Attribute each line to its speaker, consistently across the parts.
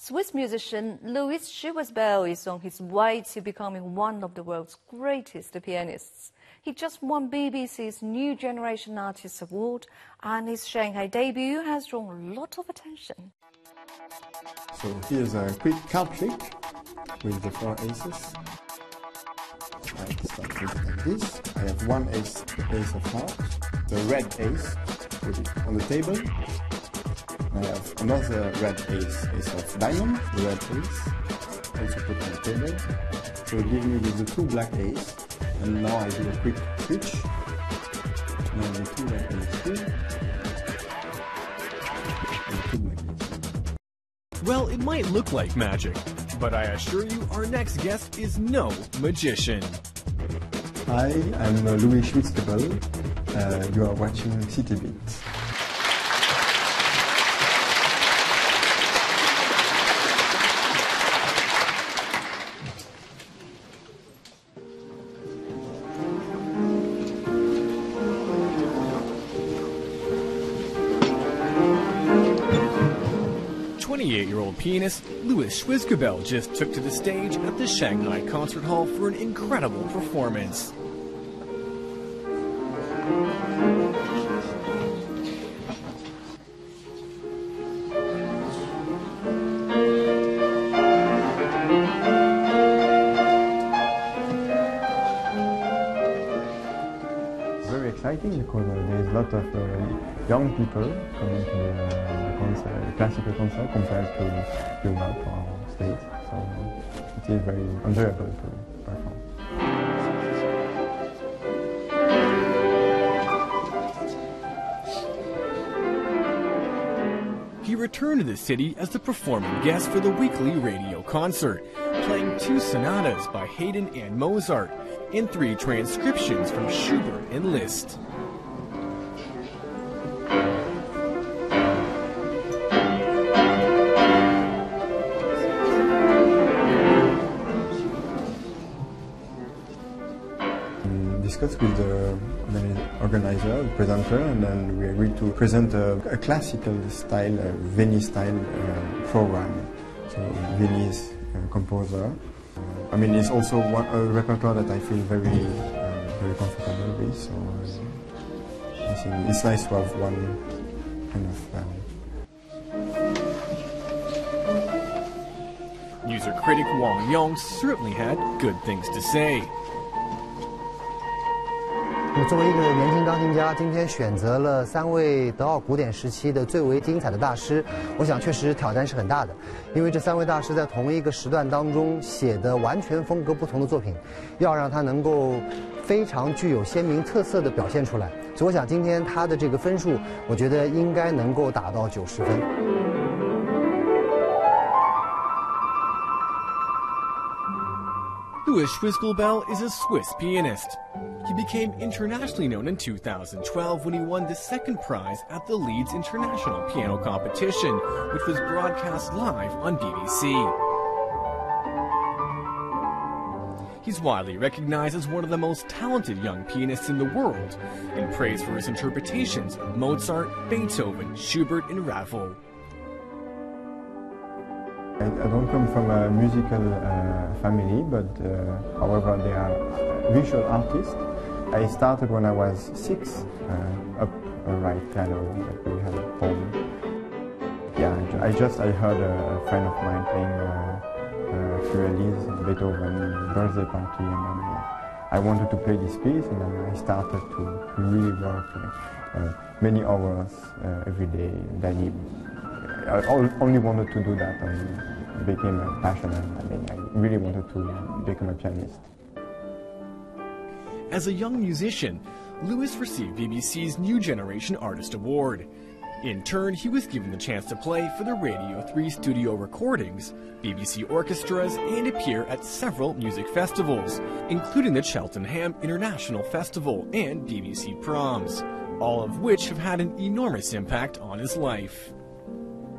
Speaker 1: Swiss musician Louis Schwizgebel is on his way to becoming one of the world's greatest pianists. He just won BBC's New Generation Artist Award, and his Shanghai debut has drawn a lot of attention.
Speaker 2: So here's a quick card trick with the 4 aces. I start with it like this. I have one ace of hearts, the red ace, put it on the table. I have another red ace of diamond, the red ace, also put on the table. So it gives me with the 2 black ace, and now I do a quick switch. Now the 2 red ace here, and 2 black ace.
Speaker 3: Well, it might look like magic, but I assure you our next guest is no magician.
Speaker 2: Hi, I'm Louis Schwizgebel. You are watching City Beat.
Speaker 3: Year-old pianist Louis Schwizgebel just took to the stage at the Shanghai Concert Hall for an incredible performance.
Speaker 2: Very exciting because there's a lot of young people coming to the concert, classical concert compared to Europe or States, so it is very enjoyable to perform.
Speaker 3: He returned to the city as the performing guest for the weekly radio concert, playing 2 sonatas by Haydn and Mozart, and 3 transcriptions from Schubert and Liszt.
Speaker 2: Discussed with the organizer, the presenter, and then we agreed to present a classical style, Viennese style program. So Viennese composer. I mean, it's also a repertoire that I feel very comfortable with. So I think it's nice to have one kind of.
Speaker 3: Music critic Wang Yong certainly had good things to say.
Speaker 4: 作为一个年轻钢琴家，今天选择了3位德奥古典时期的最为精彩的大师，我想确实挑战是很大的，因为这3位大师在同一个时段当中写的完全风格不同的作品，要让他能够非常具有鲜明特色的表现出来，所以我想今天他的这个分数，我觉得应该能够达到90分。
Speaker 3: Louis Schwizgebel is a Swiss pianist. He became internationally known in 2012 when he won the 2nd prize at the Leeds International Piano Competition, which was broadcast live on BBC. He's widely recognized as one of the most talented young pianists in the world, and praised for his interpretations of Mozart, Beethoven, Schubert, and Ravel.
Speaker 2: I don't come from a musical family, but however they are visual artists. I started when I was 6, up a right piano that we had at home. Yeah, I heard a friend of mine playing Fuelli's Beethoven birthday party, and then I wanted to play this piece, and then I started to really work many hours every day, daily. I only wanted to do that, and it became a passion, and I mean, I really wanted to become a pianist.
Speaker 3: As a young musician, Louis received BBC's New Generation Artist Award. In turn, he was given the chance to play for the Radio 3 studio recordings, BBC orchestras, and appear at several music festivals, including the Cheltenham International Festival and BBC Proms, all of which have had an enormous impact on his life.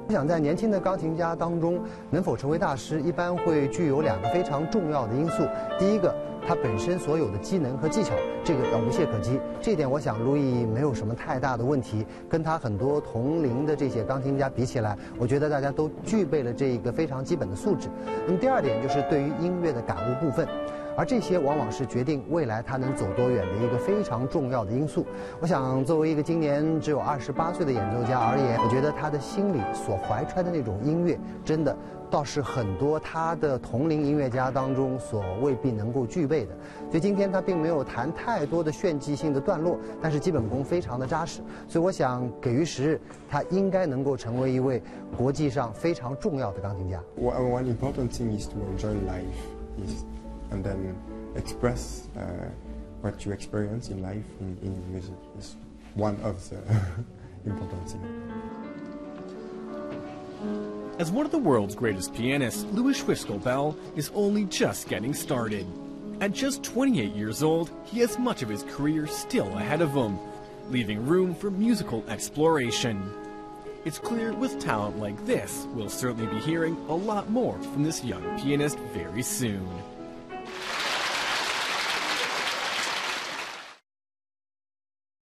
Speaker 4: 我想在年轻的钢琴家当中，能否成为大师，一般会具有2个非常重要的因素。第一个，他本身所有的机能和技巧，这个要无懈可击。这一点，我想路易没有什么太大的问题。跟他很多同龄的这些钢琴家比起来，我觉得大家都具备了这个非常基本的素质。那么第二点就是对于音乐的感悟部分。而这些往往是决定未来他能走多远的一个非常重要的因素。我想，作为一个今年只有28岁的演奏家而言，我觉得他的心里所怀揣的那种音乐，真的倒是很多他的同龄音乐家当中所未必能够具备的。所以今天他并没有弹太多的炫技性的段落，但是基本功非常的扎实。所以我想，给予时日，他应该能够成为一位国际上非常重要的钢琴家。
Speaker 2: One important thing is to enjoy life, and then express what you experience in life in music is one of the important things.
Speaker 3: As one of the world's greatest pianists, Louis Schwizgebel-Wang is only just getting started. At just 28 years old, he has much of his career still ahead of him, leaving room for musical exploration. It's clear with talent like this, we'll certainly be hearing a lot more from this young pianist very soon.